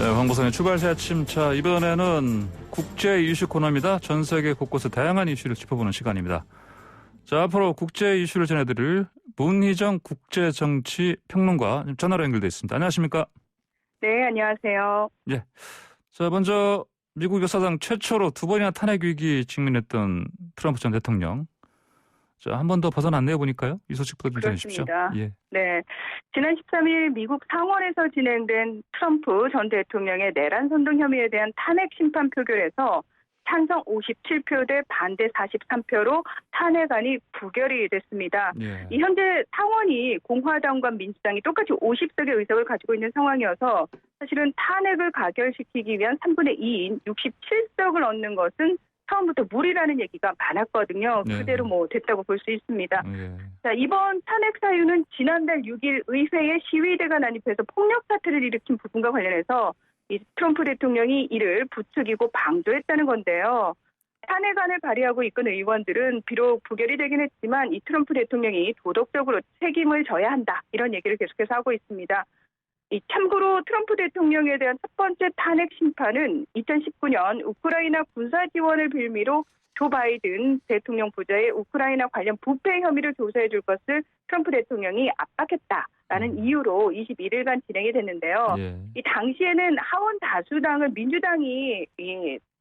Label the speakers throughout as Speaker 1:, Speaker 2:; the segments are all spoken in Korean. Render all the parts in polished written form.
Speaker 1: 자, 황보선의 출발새 아침차, 이번에는 국제 이슈 코너입니다. 전 세계 곳곳의 다양한 이슈를 짚어보는 시간입니다. 자, 앞으로 국제 이슈를 전해드릴 문희정 국제정치평론가 전화로 연결돼 있습니다. 안녕하십니까?
Speaker 2: 네, 안녕하세요.
Speaker 1: 예. 자, 먼저 미국 역사상 최초로 두 번이나 탄핵 위기 직면했던 트럼프 전 대통령. 자, 한 번 더 벗어났네요, 보니까요. 이 소식부터 좀 전해주십시오. 예.
Speaker 2: 네. 지난 13일 미국 상원에서 진행된 트럼프 전 대통령의 내란 선동 혐의에 대한 탄핵 심판 표결에서 찬성 57표 대 반대 43표로 탄핵안이 부결이 됐습니다.
Speaker 1: 예.
Speaker 2: 이 현재 상원이 공화당과 민주당이 똑같이 50석의 의석을 가지고 있는 상황이어서 사실은 탄핵을 가결시키기 위한 3분의 2인 67석을 얻는 것은 처음부터 무리라는 얘기가 많았거든요.
Speaker 1: 네.
Speaker 2: 그대로 됐다고 볼 수 있습니다.
Speaker 1: 예.
Speaker 2: 자, 이번 탄핵 사유는 지난달 6일 의회에 시위대가 난입해서 폭력 사태를 일으킨 부분과 관련해서 이 트럼프 대통령이 이를 부추기고 방조했다는 건데요. 탄핵안을 발의하고 이끈 의원들은 비록 부결이 되긴 했지만 이 트럼프 대통령이 도덕적으로 책임을 져야 한다, 이런 얘기를 계속해서 하고 있습니다. 참고로 트럼프 대통령에 대한 첫 번째 탄핵 심판은 2019년 우크라이나 군사 지원을 빌미로 조 바이든 대통령 부자의 우크라이나 관련 부패 혐의를 조사해 줄 것을 트럼프 대통령이 압박했다라는 이유로 21일간 진행이 됐는데요.
Speaker 1: 예.
Speaker 2: 이 당시에는 하원 다수당을 민주당이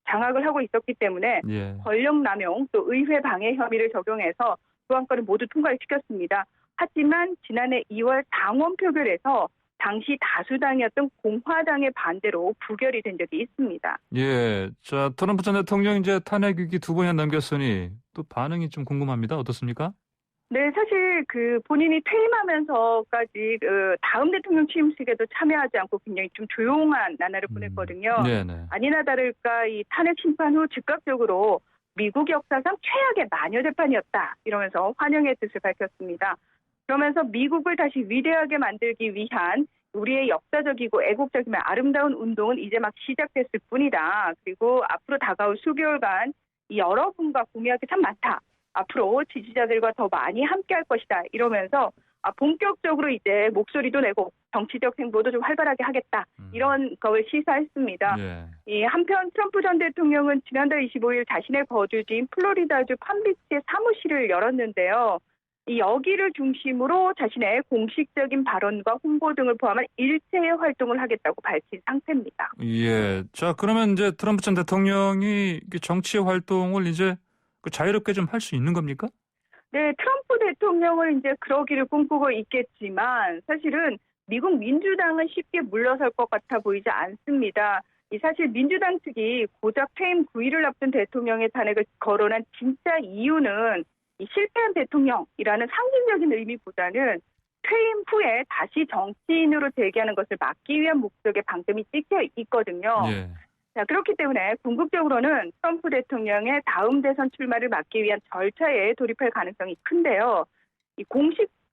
Speaker 2: 장악을 하고 있었기 때문에
Speaker 1: 예.
Speaker 2: 권력 남용 또 의회 방해 혐의를 적용해서 두 안건을 모두 통과를 시켰습니다. 하지만 지난해 2월 당원 표결에서 당시 다수당이었던 공화당의 반대로 부결이 된 적이 있습니다.
Speaker 1: 예. 자, 트럼프 전 대통령 이제 탄핵 위기 두 번이나 넘겼으니 또 반응이 좀 궁금합니다. 어떻습니까?
Speaker 2: 네, 사실 본인이 퇴임하면서까지 다음 대통령 취임식에도 참여하지 않고 굉장히 좀 조용한 나날을 보냈거든요.
Speaker 1: 네네.
Speaker 2: 아니나 다를까 이 탄핵 심판 후 즉각적으로 미국 역사상 최악의 마녀 재판이었다, 이러면서 환영의 뜻을 밝혔습니다. 그러면서 미국을 다시 위대하게 만들기 위한 우리의 역사적이고 애국적이며 아름다운 운동은 이제 막 시작됐을 뿐이다. 그리고 앞으로 다가올 수개월간 여러분과 공유할 게 참 많다. 앞으로 지지자들과 더 많이 함께할 것이다, 이러면서 본격적으로 이제 목소리도 내고 정치적 행보도 좀 활발하게 하겠다, 이런 걸 시사했습니다.
Speaker 1: 예.
Speaker 2: 이 한편 트럼프 전 대통령은 지난달 25일 자신의 거주지인 플로리다주 팜비치에 사무실을 열었는데요. 여기를 중심으로 자신의 공식적인 발언과 홍보 등을 포함한 일체의 활동을 하겠다고 밝힌 상태입니다.
Speaker 1: 예. 자, 그러면 이제 트럼프 전 대통령이 정치 활동을 이제 자유롭게 좀 할 수 있는 겁니까?
Speaker 2: 네, 트럼프 대통령은 이제 그러기를 꿈꾸고 있겠지만 사실은 미국 민주당은 쉽게 물러설 것 같아 보이지 않습니다. 사실 민주당 측이 고작 퇴임 9일을 앞둔 대통령의 탄핵을 거론한 진짜 이유는 이 실패한 대통령이라는 상징적인 의미보다는 퇴임 후에 다시 정치인으로 재기하는 것을 막기 위한 목적의 방점이 찍혀 있거든요.
Speaker 1: 예.
Speaker 2: 자, 그렇기 때문에 궁극적으로는 트럼프 대통령의 다음 대선 출마를 막기 위한 절차에 돌입할 가능성이 큰데요. 이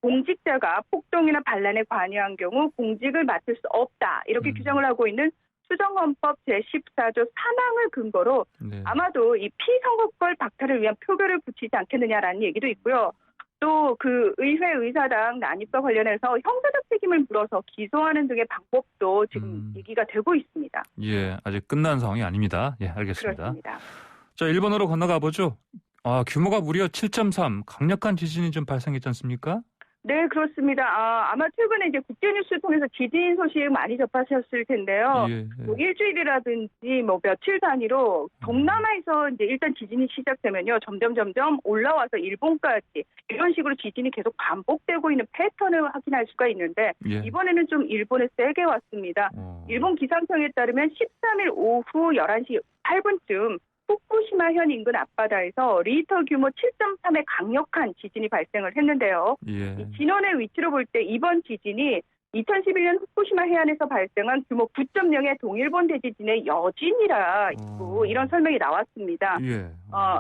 Speaker 2: 공직자가 폭동이나 반란에 관여한 경우 공직을 맡을 수 없다, 이렇게 규정을 하고 있는 수정헌법 제14조 3항을 근거로
Speaker 1: 네.
Speaker 2: 아마도 이 피선거권 박탈을 위한 표결을 붙이지 않겠느냐라는 얘기도 있고요. 또 의회 의사당 난입과 관련해서 형사적 책임을 물어서 기소하는 등의 방법도 지금 얘기가 되고 있습니다.
Speaker 1: 예, 아직 끝난 상황이 아닙니다. 예, 알겠습니다.
Speaker 2: 그렇습니다.
Speaker 1: 자, 일본으로 건너가 보죠. 규모가 무려 7.3, 강력한 지진이 좀 발생했지 않습니까?
Speaker 2: 네, 그렇습니다. 아마 최근에 이제 국제뉴스 통해서 지진 소식 많이 접하셨을 텐데요.
Speaker 1: 예.
Speaker 2: 일주일이라든지 며칠 단위로 동남아에서 이제 일단 지진이 시작되면요, 점점 올라와서 일본까지 이런 식으로 지진이 계속 반복되고 있는 패턴을 확인할 수가 있는데
Speaker 1: 예.
Speaker 2: 이번에는 좀 일본에 세게 왔습니다. 일본 기상청에 따르면 13일 오후 11시 8분쯤 후쿠시마현 인근 앞바다에서 리히터 규모 7.3의 강력한 지진이 발생을 했는데요.
Speaker 1: 예.
Speaker 2: 이 진원의 위치로 볼 때 이번 지진이 2011년 후쿠시마 해안에서 발생한 규모 9.0의 동일본 대지진의 여진이라 이런 설명이 나왔습니다.
Speaker 1: 예.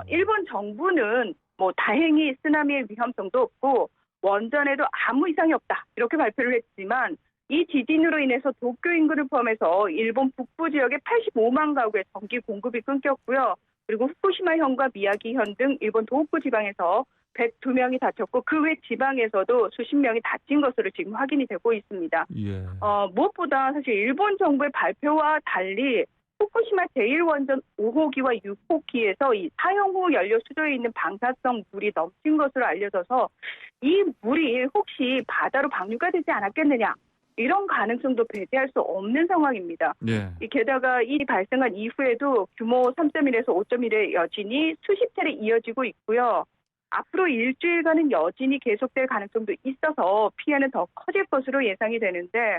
Speaker 2: 일본 정부는 다행히 쓰나미의 위험성도 없고 원전에도 아무 이상이 없다, 이렇게 발표를 했지만 이 지진으로 인해서 도쿄 인근을 포함해서 일본 북부 지역의 85만 가구의 전기 공급이 끊겼고요. 그리고 후쿠시마현과 미야기현 등 일본 도호쿠 지방에서 102명이 다쳤고 그 외 지방에서도 수십 명이 다친 것으로 지금 확인이 되고 있습니다.
Speaker 1: 예.
Speaker 2: 무엇보다 사실 일본 정부의 발표와 달리 후쿠시마 제1원전 5호기와 6호기에서 이 사용 후 연료 수조에 있는 방사성 물이 넘친 것으로 알려져서 이 물이 혹시 바다로 방류가 되지 않았겠느냐 이런 가능성도 배제할 수 없는 상황입니다.
Speaker 1: 예.
Speaker 2: 게다가 이 발생한 이후에도 규모 3.1에서 5.1의 여진이 수십 차례 이어지고 있고요. 앞으로 일주일간은 여진이 계속될 가능성도 있어서 피해는 더 커질 것으로 예상이 되는데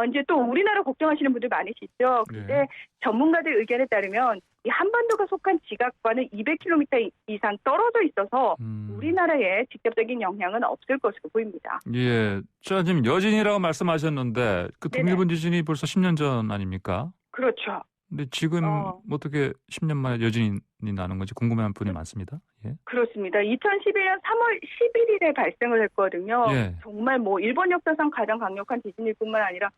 Speaker 2: 이제 또 우리나라 걱정하시는 분들 많으시죠. 근데
Speaker 1: 네.
Speaker 2: 전문가들 의견에 따르면 이 한반도가 속한 지각과는 200km 이상 떨어져 있어서 우리나라에 직접적인 영향은 없을 것으로 보입니다.
Speaker 1: 예. 자, 지금 여진이라고 말씀하셨는데 그
Speaker 2: 네네.
Speaker 1: 동일본 지진이 벌써 10년 전 아닙니까?
Speaker 2: 그렇죠.
Speaker 1: 근데 지금 어떻게 10년 만에 여진이 나는 건지 궁금해하는 분이 많습니다. 예.
Speaker 2: 그렇습니다. 2011년 3월 11일에 발생을 했거든요.
Speaker 1: 예.
Speaker 2: 정말 뭐 일본 역사상 가장 강력한 지진일 뿐만 아니라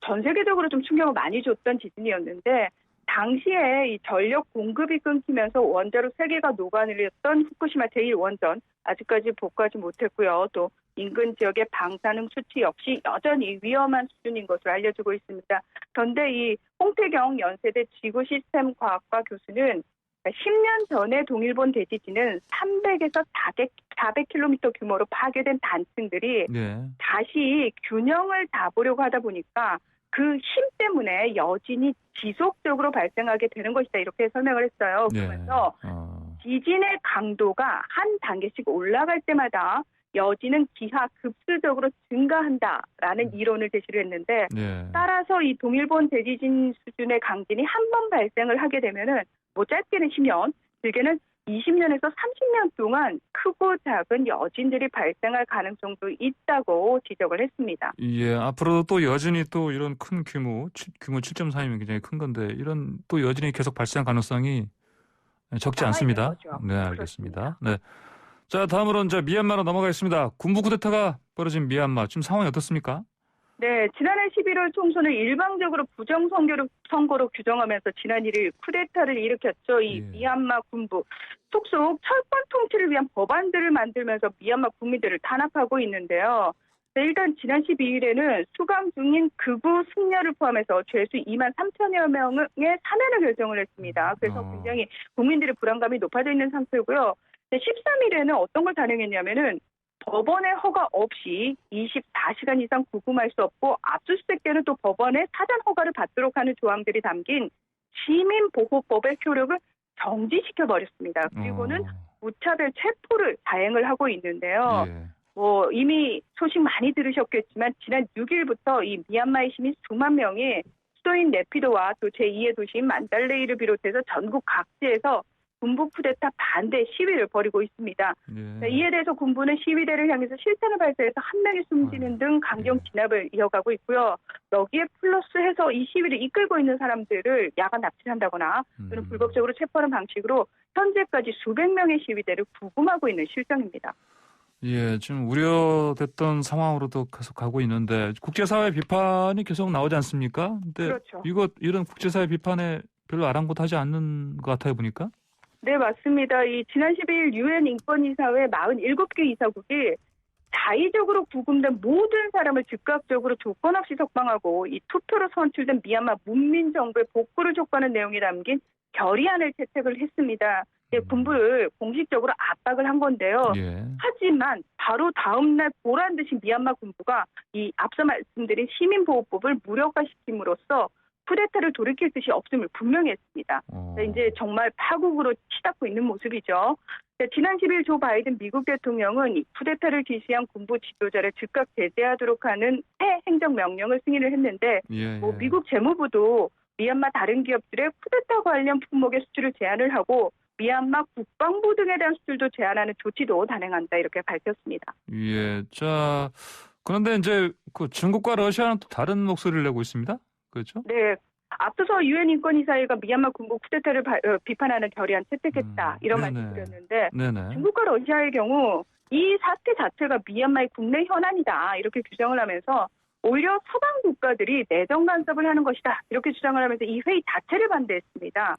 Speaker 2: 전 세계적으로 좀 충격을 많이 줬던 지진이었는데 당시에 이 전력 공급이 끊기면서 원자로 3개가 녹아내렸던 후쿠시마 제1원전 아직까지 복구하지 못했고요. 또 인근 지역의 방사능 수치 역시 여전히 위험한 수준인 것으로 알려지고 있습니다. 그런데 이 홍태경 연세대 지구시스템과학과 교수는 10년 전에 동일본 대지진은 300에서 400km 규모로 파괴된 단층들이
Speaker 1: 네.
Speaker 2: 다시 균형을 잡으려고 하다 보니까 그 힘 때문에 여진이 지속적으로 발생하게 되는 것이다 이렇게 설명을 했어요. 그러면서 지진의 강도가 한 단계씩 올라갈 때마다 여진은 기하 급수적으로 증가한다라는 이론을 제시를 했는데
Speaker 1: 네.
Speaker 2: 따라서 이 동일본 대지진 수준의 강진이 한 번 발생을 하게 되면은 뭐 짧게는 10년, 길게는 20년에서 30년 동안 크고 작은 여진들이 발생할 가능성도 있다고 지적을 했습니다.
Speaker 1: 예, 앞으로도 또 여진이 또 이런 큰 규모 7.3이면 굉장히 큰 건데 이런 또 여진이 계속 발생할 가능성이 적지 않습니다.
Speaker 2: 거죠.
Speaker 1: 네, 알겠습니다. 네. 자, 다음으로는 이제 미얀마로 넘어가겠습니다. 군부 쿠데타가 벌어진 미얀마 지금 상황이 어떻습니까?
Speaker 2: 네, 지난해 11월 총선을 일방적으로 부정선거로 규정하면서 지난 1일 쿠데타를 일으켰죠. 이 미얀마 군부 속속 철권 통치를 위한 법안들을 만들면서 미얀마 국민들을 탄압하고 있는데요. 네, 일단 지난 12일에는 수감 중인 극우 승려를 포함해서 죄수 2만 3천여 명의 사면을 결정을 했습니다. 그래서 굉장히 국민들의 불안감이 높아져 있는 상태고요. 13일에는 어떤 걸 단행했냐면은 법원의 허가 없이 24시간 이상 구금할 수 없고 압수수색 때는 또 법원의 사전 허가를 받도록 하는 조항들이 담긴 시민보호법의 효력을 정지시켜버렸습니다. 그리고는 무차별 체포를 자행을 하고 있는데요.
Speaker 1: 예.
Speaker 2: 뭐 이미 소식 많이 들으셨겠지만 지난 6일부터 이 미얀마의 시민 수만 명이 수도인 네피도와 또 제2의 도시인 만달레이를 비롯해서 전국 각지에서 군부 쿠데타 반대 시위를 벌이고 있습니다.
Speaker 1: 예.
Speaker 2: 이에 대해서 군부는 시위대를 향해서 실탄을 발사해서 한 명이 숨지는 등 강경 진압을 이어가고 있고요. 여기에 플러스해서 이 시위를 이끌고 있는 사람들을 야간 납치한다거나 또는 불법적으로 체포하는 방식으로 현재까지 수백 명의 시위대를 구금하고 있는 실정입니다.
Speaker 1: 예, 지금 우려됐던 상황으로도 계속 가고 있는데 국제사회 비판이 계속 나오지 않습니까? 근데
Speaker 2: 그렇죠.
Speaker 1: 이런 국제사회 비판에 별로 아랑곳하지 않는 것 같아요, 보니까.
Speaker 2: 네, 맞습니다. 이 지난 12일 유엔 인권이사회 47개 이사국이 자의적으로 구금된 모든 사람을 즉각적으로 조건 없이 석방하고 이 투표로 선출된 미얀마 문민정부의 복구를 촉구하는 내용이 담긴 결의안을 채택을 했습니다. 군부를 공식적으로 압박을 한 건데요.
Speaker 1: 예.
Speaker 2: 하지만 바로 다음 날 보란 듯이 미얀마 군부가 이 앞서 말씀드린 시민보호법을 무력화시킴으로써 쿠데타를 돌이킬 뜻이 없음을 분명히 했습니다. 이제 정말 파국으로 치닫고 있는 모습이죠. 지난 10일 조 바이든 미국 대통령은 이 쿠데타를 지시한 군부 지도자를 즉각 제재하도록 하는 새 행정명령을 승인을 했는데 미국 재무부도 미얀마 다른 기업들의 쿠데타 관련 품목의 수출을 제한을 하고 미얀마 국방부 등에 대한 수출도 제한하는 조치도 단행한다 이렇게 밝혔습니다.
Speaker 1: 예, 자 그런데 이제 그 중국과 러시아는 또 다른 목소리를 내고 있습니다. 그렇죠?
Speaker 2: 네. 앞서서 유엔 인권이사회가 미얀마 군부 쿠데타를 비판하는 결의안 채택했다 이런 말씀 드렸는데 중국과 러시아의 경우 이 사태 자체가 미얀마의 국내 현안이다 이렇게 규정을 하면서 오히려 서방 국가들이 내정 간섭을 하는 것이다 이렇게 주장을 하면서 이 회의 자체를 반대했습니다.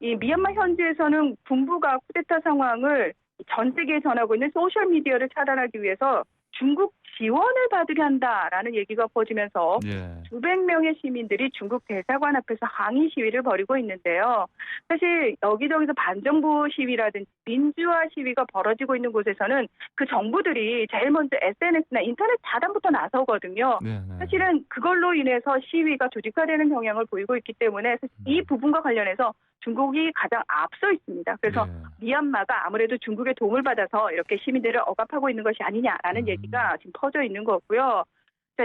Speaker 2: 이 미얀마 현지에서는 군부가 쿠데타 상황을 전 세계에 전하고 있는 소셜 미디어를 차단하기 위해서 중국 지원을 받으려 한다라는 얘기가 퍼지면서
Speaker 1: 예.
Speaker 2: 수백 명의 시민들이 중국 대사관 앞에서 항의 시위를 벌이고 있는데요. 사실 여기저기서 반정부 시위라든지 민주화 시위가 벌어지고 있는 곳에서는 그 정부들이 제일 먼저 SNS나 인터넷 차단부터 나서거든요.
Speaker 1: 네, 네.
Speaker 2: 사실은 그걸로 인해서 시위가 조직화되는 경향을 보이고 있기 때문에 이 부분과 관련해서 중국이 가장 앞서 있습니다. 그래서 미얀마가 아무래도 중국의 도움을 받아서 이렇게 시민들을 억압하고 있는 것이 아니냐라는 얘기가 지금 퍼져 있는 거고요. 자,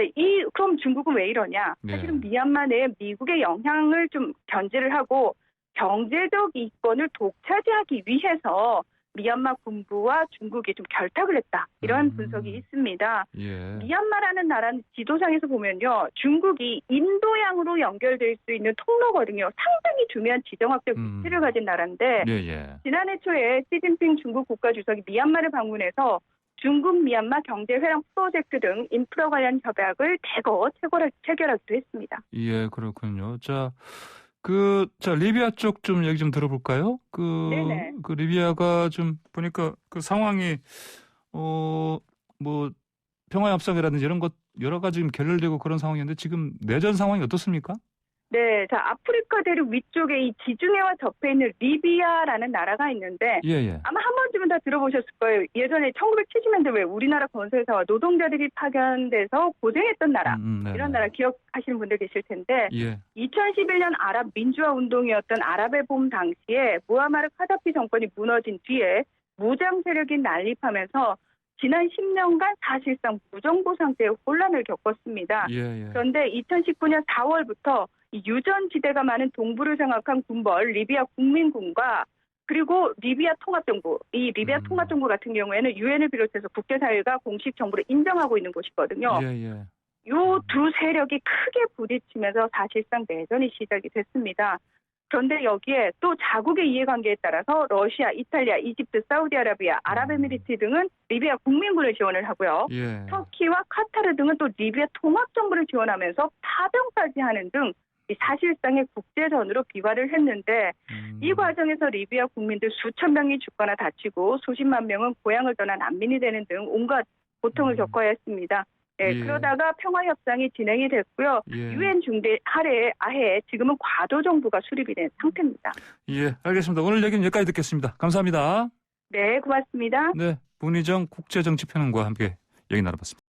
Speaker 2: 그럼 중국은 왜 이러냐? 사실은 미얀마 내에 미국의 영향을 좀 견제를 하고 경제적 이권을 독차지하기 위해서 미얀마 군부와 중국이 좀 결탁을 했다. 이런 분석이 있습니다.
Speaker 1: 예.
Speaker 2: 미얀마라는 나라는 지도상에서 보면요. 중국이 인도양으로 연결될 수 있는 통로거든요. 상당히 중요한 지정학적 위치를 가진 나라인데 지난해 초에 시진핑 중국 국가주석이 미얀마를 방문해서 중국 미얀마 경제회랑 프로젝트 등 인프라 관련 협약을 대거 체결하기도 했습니다.
Speaker 1: 예, 그렇군요. 자, 리비아 쪽 좀 얘기 좀 들어볼까요?
Speaker 2: 네네.
Speaker 1: 그 리비아가 좀 보니까 그 상황이, 평화협상이라든지 이런 것 여러 가지 좀 결렬되고 그런 상황인데 지금 내전 상황이 어떻습니까?
Speaker 2: 네, 자, 아프리카 대륙 위쪽에 이 지중해와 접해 있는 리비아라는 나라가 있는데 아마 한 번쯤은 다 들어보셨을 거예요. 예전에 1970년대 왜 우리나라 건설사와 노동자들이 파견돼서 고생했던 나라, 이런 나라 기억하시는 분들 계실 텐데 2011년 아랍 민주화 운동이었던 아랍의 봄 당시에 무아마르 카다피 정권이 무너진 뒤에 무장 세력이 난립하면서 지난 10년간 사실상 무정부 상태의 혼란을 겪었습니다. 그런데 2019년 4월부터 이 유전지대가 많은 동부를 장악한 군벌 리비아 국민군과 그리고 리비아 통합정부, 이 리비아 통합정부 같은 경우에는 유엔을 비롯해서 국제사회가 공식 정부를 인정하고 있는 곳이거든요. 요 두 세력이 크게 부딪히면서 사실상 내전이 시작이 됐습니다. 그런데 여기에 또 자국의 이해관계에 따라서 러시아, 이탈리아, 이집트, 사우디아라비아, 아랍에미리트 등은 리비아 국민군을 지원을 하고요. 터키와 카타르 등은 또 리비아 통합정부를 지원하면서 파병까지 하는 등 사실상의 국제전으로 비화를 했는데 이 과정에서 리비아 국민들 수천 명이 죽거나 다치고 수십만 명은 고향을 떠나 난민이 되는 등 온갖 고통을 겪어야 했습니다. 그러다가 평화협상이 진행이 됐고요. 유엔 중대 하에 지금은 과도정부가 수립이 된 상태입니다.
Speaker 1: 예, 알겠습니다. 오늘 얘기는 여기까지 듣겠습니다. 감사합니다.
Speaker 2: 네, 고맙습니다.
Speaker 1: 네, 문희정 국제정치평론가와 함께 얘기 나눠봤습니다.